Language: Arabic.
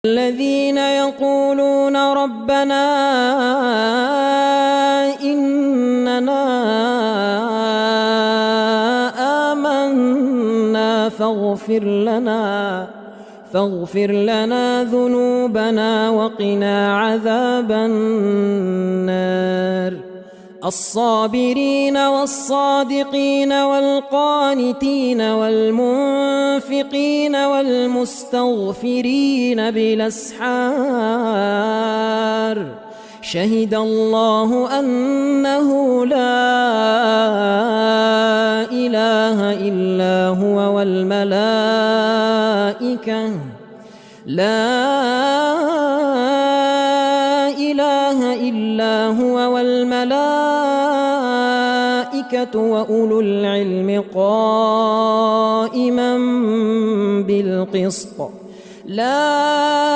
الذين يقولون ربنا إننا آمنا فاغفر لنا ذنوبنا وقنا عذاب النار الصابرين والصادقين والقانتين والمنفقين والمستغفرين بالأسحار شهد الله أنه لا إله إلا هو والملائكة وأولو العلم قائما بالقسط لا